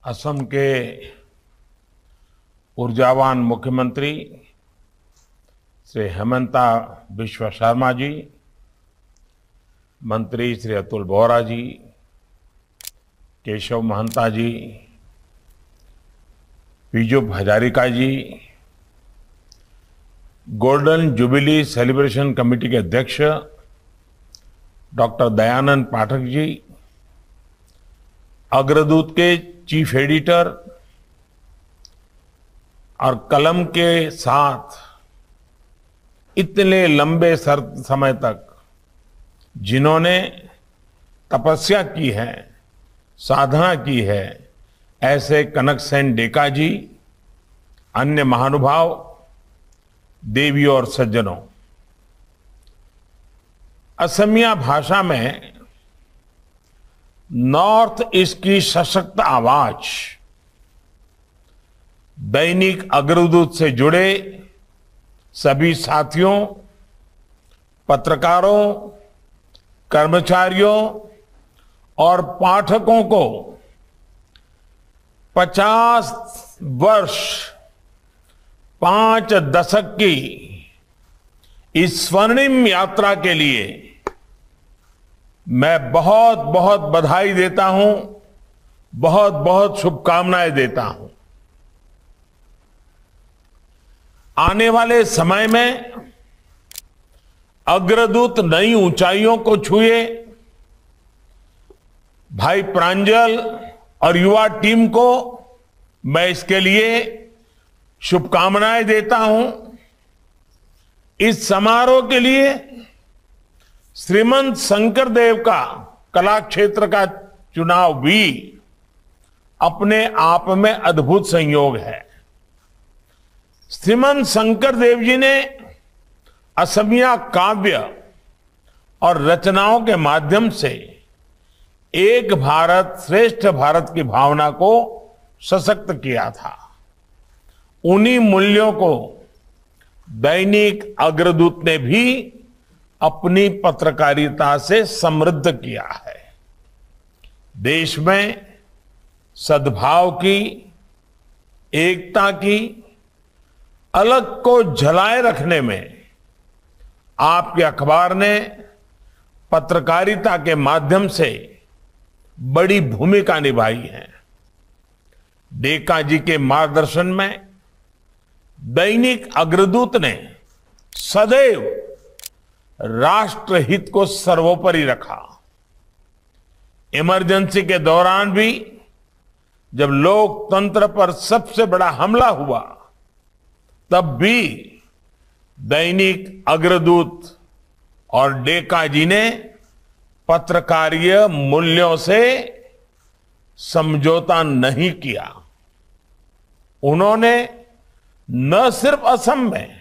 असम के ऊर्जावान मुख्यमंत्री श्री हेमंता बिश्व शर्मा जी, मंत्री श्री अतुल बोरा जी, केशव महंता जी, पीजू हजारिका जी, गोल्डन जुबिली सेलिब्रेशन कमेटी के अध्यक्ष डॉक्टर दयानंद पाठक जी, अग्रदूत के चीफ एडिटर और कलम के साथ इतने लंबे समय तक जिन्होंने तपस्या की है, साधना की है, ऐसे कनक सेन डेका जी, अन्य महानुभाव, देवी और सज्जनों, असमिया भाषा में नॉर्थ ईस्ट की सशक्त आवाज दैनिक अग्रदूत से जुड़े सभी साथियों, पत्रकारों, कर्मचारियों और पाठकों को 50 वर्ष 5 दशक की इस स्वर्णिम यात्रा के लिए मैं बहुत बहुत बधाई देता हूं, बहुत बहुत शुभकामनाएं देता हूं। आने वाले समय में अग्रदूत नई ऊंचाइयों को छुए। भाई प्रांजल और युवा टीम को मैं इसके लिए शुभकामनाएं देता हूं। इस समारोह के लिए श्रीमंत शंकरदेव का कला क्षेत्र का चुनाव भी अपने आप में अद्भुत संयोग है। श्रीमंत शंकरदेव जी ने असमिया काव्य और रचनाओं के माध्यम से एक भारत श्रेष्ठ भारत की भावना को सशक्त किया था। उन्हीं मूल्यों को दैनिक अग्रदूत ने भी अपनी पत्रकारिता से समृद्ध किया है। देश में सद्भाव की, एकता की, अलग को झलाए रखने में आपके अखबार ने पत्रकारिता के माध्यम से बड़ी भूमिका निभाई है। डेका जी के मार्गदर्शन में दैनिक अग्रदूत ने सदैव राष्ट्रहित को सर्वोपरि रखा। इमरजेंसी के दौरान भी जब लोकतंत्र पर सबसे बड़ा हमला हुआ, तब भी दैनिक अग्रदूत और डेका जी ने पत्रकारीय मूल्यों से समझौता नहीं किया। उन्होंने न सिर्फ असम में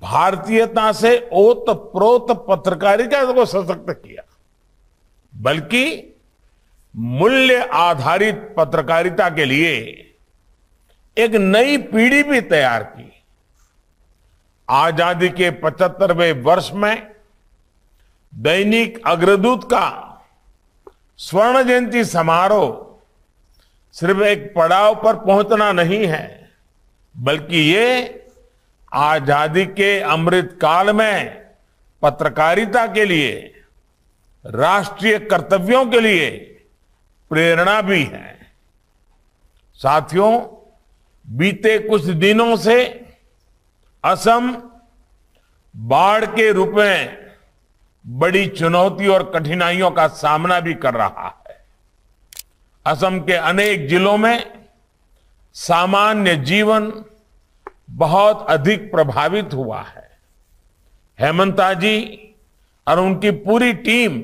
भारतीयता से ओतप्रोत पत्रकारिता को सशक्त किया, बल्कि मूल्य आधारित पत्रकारिता के लिए एक नई पीढ़ी भी तैयार की। आजादी के 75वें वर्ष में दैनिक अग्रदूत का स्वर्ण जयंती समारोह सिर्फ एक पड़ाव पर पहुंचना नहीं है, बल्कि ये आजादी के अमृत काल में पत्रकारिता के लिए, राष्ट्रीय कर्तव्यों के लिए प्रेरणा भी है। साथियों, बीते कुछ दिनों से असम बाढ़ के रूप में बड़ी चुनौती और कठिनाइयों का सामना भी कर रहा है। असम के अनेक जिलों में सामान्य जीवन बहुत अधिक प्रभावित हुआ है। हेमंता जी और उनकी पूरी टीम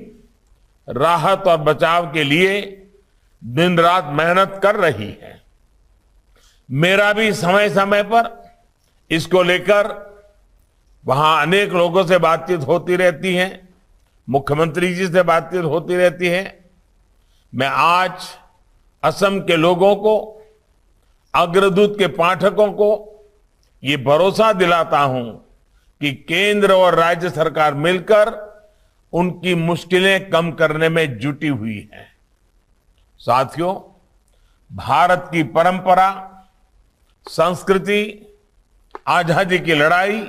राहत और बचाव के लिए दिन रात मेहनत कर रही है। मेरा भी समय समय पर इसको लेकर वहां अनेक लोगों से बातचीत होती रहती है, मुख्यमंत्री जी से बातचीत होती रहती है। मैं आज असम के लोगों को, अग्रदूत के पाठकों को ये भरोसा दिलाता हूं कि केंद्र और राज्य सरकार मिलकर उनकी मुश्किलें कम करने में जुटी हुई है। साथियों, भारत की परंपरा, संस्कृति, आजादी की लड़ाई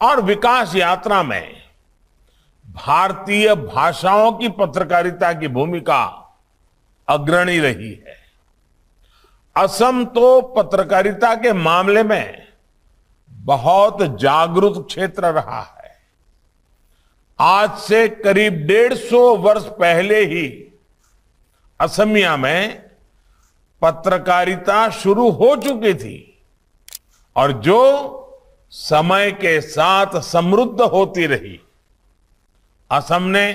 और विकास यात्रा में भारतीय भाषाओं की पत्रकारिता की भूमिका अग्रणी रही है। असम तो पत्रकारिता के मामले में बहुत जागरूक क्षेत्र रहा है। आज से करीब 150 वर्ष पहले ही असमिया में पत्रकारिता शुरू हो चुकी थी और जो समय के साथ समृद्ध होती रही। असम ने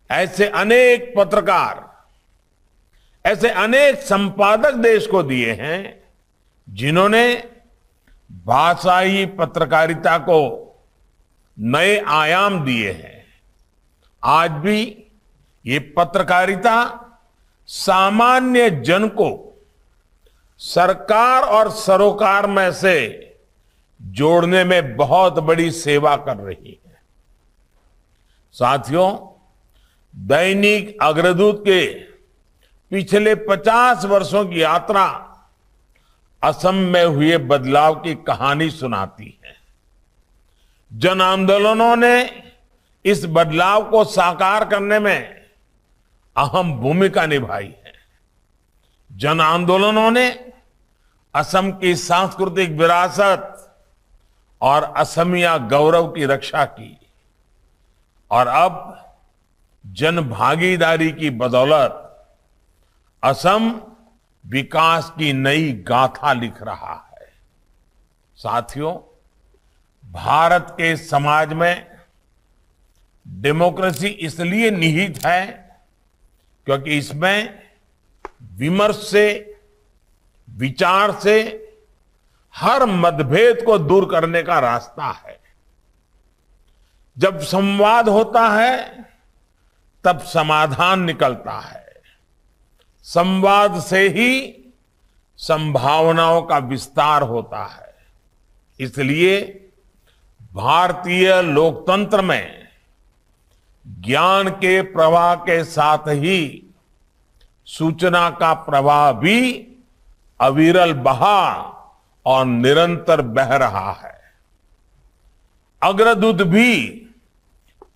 ऐसे अनेक पत्रकार, ऐसे अनेक संपादक देश को दिए हैं जिन्होंने भाषाई पत्रकारिता को नए आयाम दिए हैं। आज भी ये पत्रकारिता सामान्य जन को सरकार और सरोकार में से जोड़ने में बहुत बड़ी सेवा कर रही है। साथियों, दैनिक अग्रदूत के पिछले 50 वर्षों की यात्रा असम में हुए बदलाव की कहानी सुनाती है। जन आंदोलनों ने इस बदलाव को साकार करने में अहम भूमिका निभाई है। जन आंदोलनों ने असम की सांस्कृतिक विरासत और असमिया गौरव की रक्षा की और अब जन भागीदारी की बदौलत असम विकास की नई गाथा लिख रहा है। साथियों, भारत के समाज में डेमोक्रेसी इसलिए निहित है क्योंकि इसमें विमर्श से, विचार से हर मतभेद को दूर करने का रास्ता है। जब संवाद होता है तब समाधान निकलता है। संवाद से ही संभावनाओं का विस्तार होता है। इसलिए भारतीय लोकतंत्र में ज्ञान के प्रवाह के साथ ही सूचना का प्रवाह भी अविरल बहा और निरंतर बह रहा है। अग्रदूत भी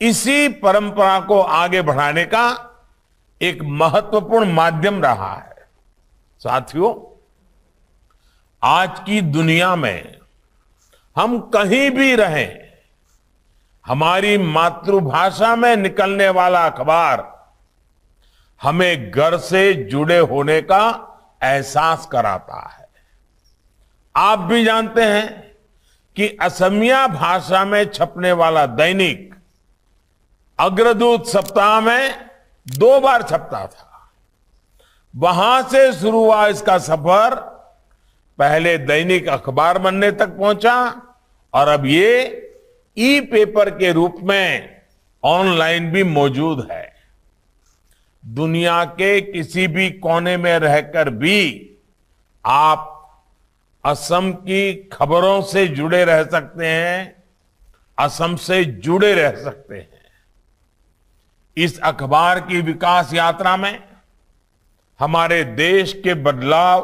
इसी परंपरा को आगे बढ़ाने का एक महत्वपूर्ण माध्यम रहा है। साथियों, आज की दुनिया में हम कहीं भी रहें, हमारी मातृभाषा में निकलने वाला अखबार हमें घर से जुड़े होने का एहसास कराता है। आप भी जानते हैं कि असमिया भाषा में छपने वाला दैनिक अग्रदूत सप्ताह में 2 बार छपता था। वहां से शुरू हुआ इसका सफर पहले दैनिक अखबार बनने तक पहुंचा और अब ये ई पेपर के रूप में ऑनलाइन भी मौजूद है। दुनिया के किसी भी कोने में रहकर भी आप असम की खबरों से जुड़े रह सकते हैं, असम से जुड़े रह सकते हैं। इस अखबार की विकास यात्रा में हमारे देश के बदलाव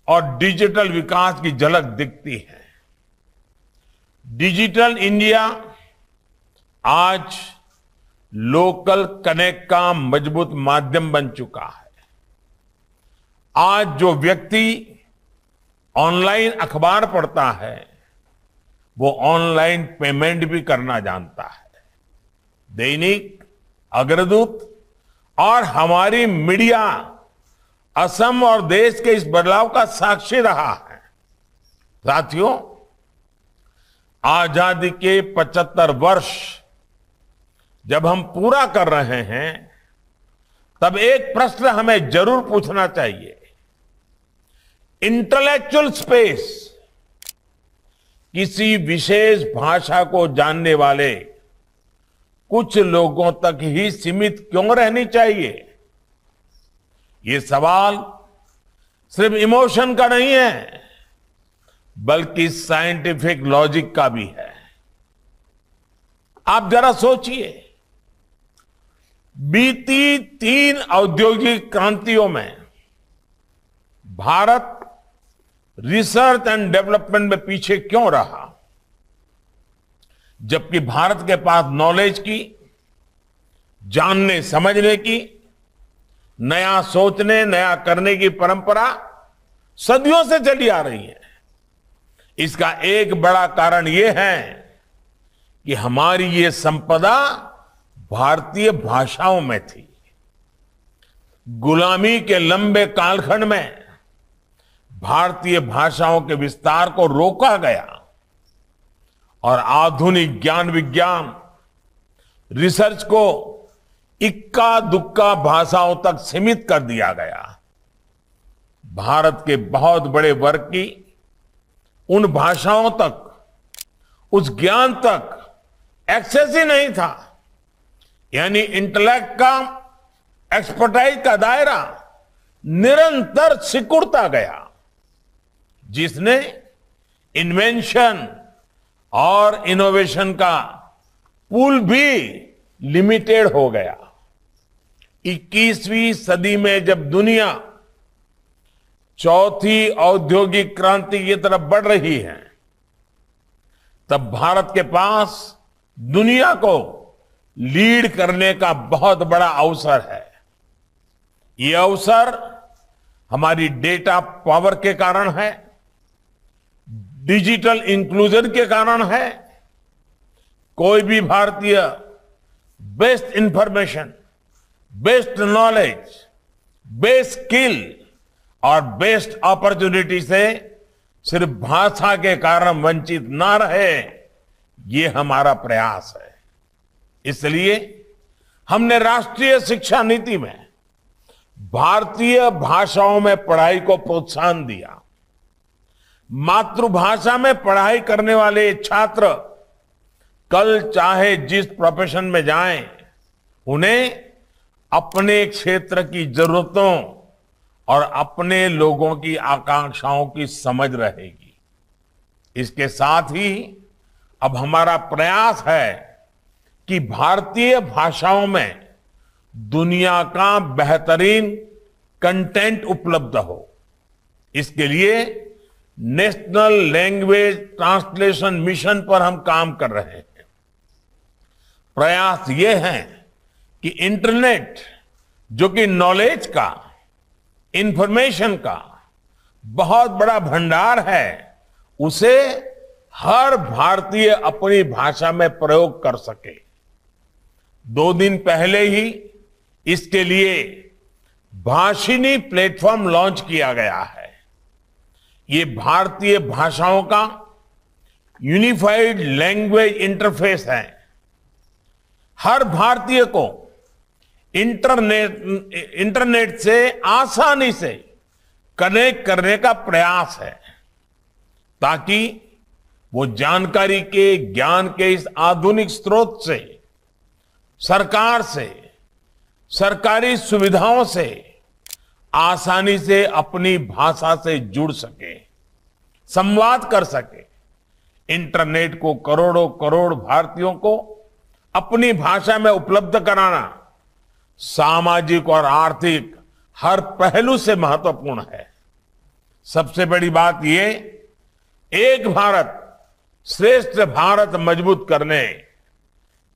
और डिजिटल विकास की झलक दिखती है। डिजिटल इंडिया आज लोकल कनेक्ट का मजबूत माध्यम बन चुका है। आज जो व्यक्ति ऑनलाइन अखबार पढ़ता है वो ऑनलाइन पेमेंट भी करना जानता है। दैनिक अग्रदूत और हमारी मीडिया असम और देश के इस बदलाव का साक्षी रहा है। साथियों, आजादी के 75 वर्ष जब हम पूरा कर रहे हैं तब एक प्रश्न हमें जरूर पूछना चाहिए। इंटेलेक्चुअल स्पेस किसी विशेष भाषा को जानने वाले कुछ लोगों तक ही सीमित क्यों रहनी चाहिए? ये सवाल सिर्फ इमोशन का नहीं है बल्कि साइंटिफिक लॉजिक का भी है। आप जरा सोचिए, बीती 3 औद्योगिक क्रांतियों में भारत रिसर्च एंड डेवलपमेंट में पीछे क्यों रहा, जबकि भारत के पास नॉलेज की, जानने समझने की, नया सोचने, नया करने की परंपरा सदियों से चली आ रही है। इसका एक बड़ा कारण यह है कि हमारी ये संपदा भारतीय भाषाओं में थी। गुलामी के लंबे कालखंड में भारतीय भाषाओं के विस्तार को रोका गया और आधुनिक ज्ञान विज्ञान रिसर्च को इक्का दुक्का भाषाओं तक सीमित कर दिया गया। भारत के बहुत बड़े वर्ग की उन भाषाओं तक, उस ज्ञान तक एक्सेस ही नहीं था। यानी इंटेलेक्ट का, एक्सपर्टाइज का दायरा निरंतर सिकुड़ता गया, जिसने इन्वेंशन और इनोवेशन का पूल भी लिमिटेड हो गया। 21वीं सदी में जब दुनिया चौथी औद्योगिक क्रांति की तरफ बढ़ रही है, तब भारत के पास दुनिया को लीड करने का बहुत बड़ा अवसर है। ये अवसर हमारी डेटा पावर के कारण है, डिजिटल इंक्लूजन के कारण है। कोई भी भारतीय best information, best knowledge, best skill और बेस्ट अपॉर्चुनिटी से सिर्फ भाषा के कारण वंचित ना रहे, ये हमारा प्रयास है। इसलिए हमने राष्ट्रीय शिक्षा नीति में भारतीय भाषाओं में पढ़ाई को प्रोत्साहन दिया। मातृभाषा में पढ़ाई करने वाले छात्र कल चाहे जिस प्रोफेशन में जाएं, उन्हें अपने क्षेत्र की जरूरतों और अपने लोगों की आकांक्षाओं की समझ रहेगी। इसके साथ ही अब हमारा प्रयास है कि भारतीय भाषाओं में दुनिया का बेहतरीन कंटेंट उपलब्ध हो। इसके लिए नेशनल लैंग्वेज ट्रांसलेशन मिशन पर हम काम कर रहे हैं। प्रयास ये है कि इंटरनेट, जो कि नॉलेज का, इंफॉर्मेशन का बहुत बड़ा भंडार है, उसे हर भारतीय अपनी भाषा में प्रयोग कर सके। 2 दिन पहले ही इसके लिए भाषिनी प्लेटफॉर्म लॉन्च किया गया है। ये भारतीय भाषाओं का यूनिफाइड लैंग्वेज इंटरफेस है। हर भारतीय को इंटरनेट से आसानी से कनेक्ट करने का प्रयास है, ताकि वो जानकारी के, ज्ञान के इस आधुनिक स्रोत से, सरकार से, सरकारी सुविधाओं से आसानी से अपनी भाषा से जुड़ सके, संवाद कर सके। इंटरनेट को करोड़ों करोड़ भारतीयों को अपनी भाषा में उपलब्ध कराना सामाजिक और आर्थिक हर पहलू से महत्वपूर्ण है। सबसे बड़ी बात ये, एक भारत श्रेष्ठ भारत मजबूत करने,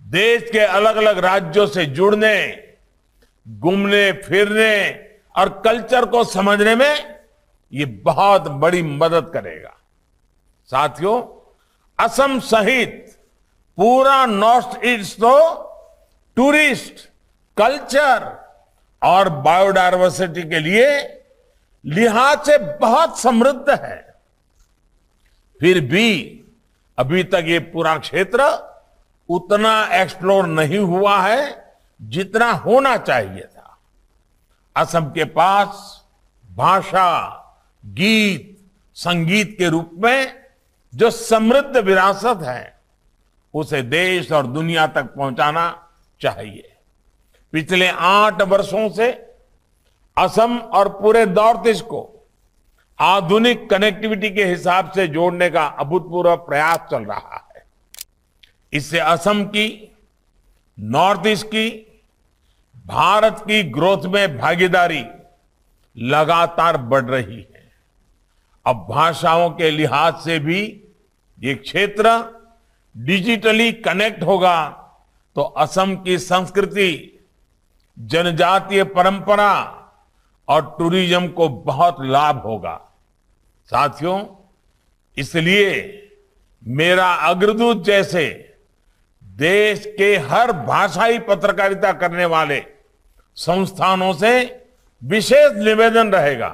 देश के अलग अलग राज्यों से जुड़ने, घूमने फिरने और कल्चर को समझने में ये बहुत बड़ी मदद करेगा। साथियों, असम सहित पूरा नॉर्थ ईस्ट तो टूरिस्ट, कल्चर और बायोडायवर्सिटी के लिए लिहाज से बहुत समृद्ध है। फिर भी अभी तक ये पूरा क्षेत्र उतना एक्सप्लोर नहीं हुआ है जितना होना चाहिए था। असम के पास भाषा, गीत, संगीत के रूप में जो समृद्ध विरासत है, उसे देश और दुनिया तक पहुंचाना चाहिए। पिछले 8 वर्षों से असम और पूरे नॉर्थ ईस्ट को आधुनिक कनेक्टिविटी के हिसाब से जोड़ने का अभूतपूर्व प्रयास चल रहा है। इससे असम की, नॉर्थ ईस्ट की, भारत की ग्रोथ में भागीदारी लगातार बढ़ रही है। अब भाषाओं के लिहाज से भी ये क्षेत्र डिजिटली कनेक्ट होगा तो असम की संस्कृति, जनजातीय परंपरा और टूरिज्म को बहुत लाभ होगा। साथियों, इसलिए मेरा अग्रदूत जैसे देश के हर भाषाई पत्रकारिता करने वाले संस्थानों से विशेष निवेदन रहेगा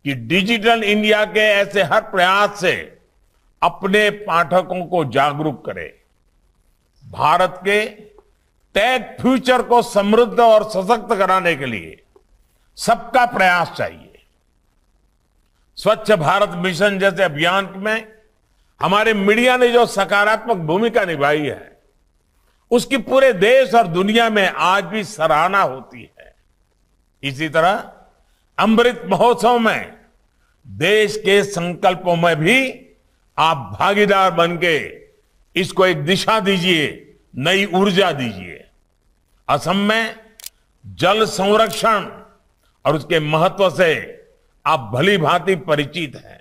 कि डिजिटल इंडिया के ऐसे हर प्रयास से अपने पाठकों को जागरूक करें। भारत के टेक फ्यूचर को समृद्ध और सशक्त कराने के लिए सबका प्रयास चाहिए। स्वच्छ भारत मिशन जैसे अभियान में हमारे मीडिया ने जो सकारात्मक भूमिका निभाई है, उसकी पूरे देश और दुनिया में आज भी सराहना होती है। इसी तरह अमृत महोत्सव में देश के संकल्पों में भी आप भागीदार बन के इसको एक दिशा दीजिए, नई ऊर्जा दीजिए। असम में जल संरक्षण और उसके महत्व से आप भली भांति परिचित हैं।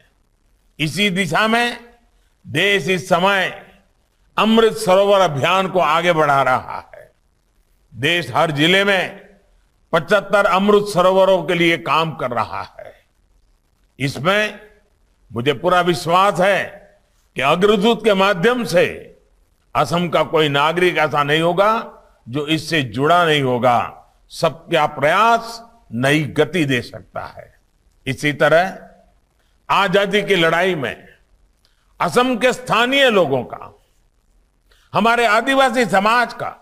इसी दिशा में देश इस समय अमृत सरोवर अभियान को आगे बढ़ा रहा है। देश हर जिले में 75 अमृत सरोवरों के लिए काम कर रहा है। इसमें मुझे पूरा विश्वास है कि अग्रदूत के माध्यम से असम का कोई नागरिक ऐसा नहीं होगा जो इससे जुड़ा नहीं होगा। सबका प्रयास नई गति दे सकता है। इसी तरह आजादी की लड़ाई में असम के स्थानीय लोगों का, हमारे आदिवासी समाज का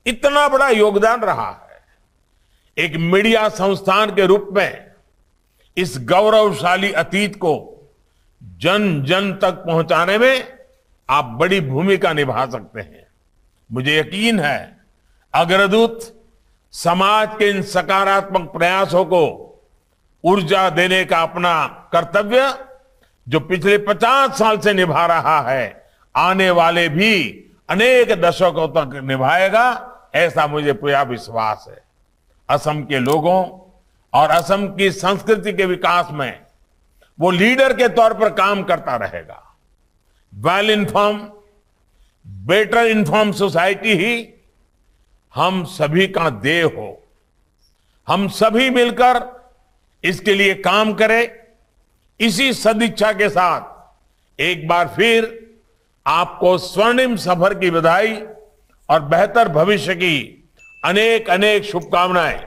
इतना बड़ा योगदान रहा है। एक मीडिया संस्थान के रूप में इस गौरवशाली अतीत को जन जन तक पहुंचाने में आप बड़ी भूमिका निभा सकते हैं। मुझे यकीन है अग्रदूत समाज के इन सकारात्मक प्रयासों को ऊर्जा देने का अपना कर्तव्य जो पिछले 50 साल से निभा रहा है, आने वाले भी अनेक दशकों तक निभाएगा, ऐसा मुझे पूरा विश्वास है। असम के लोगों और असम की संस्कृति के विकास में वो लीडर के तौर पर काम करता रहेगा। Well inform, better inform society ही हम सभी का ध्येय हो। हम सभी मिलकर इसके लिए काम करें। इसी सदिच्छा के साथ एक बार फिर आपको स्वर्णिम सफर की बधाई और बेहतर भविष्य की अनेक अनेक शुभकामनाएं।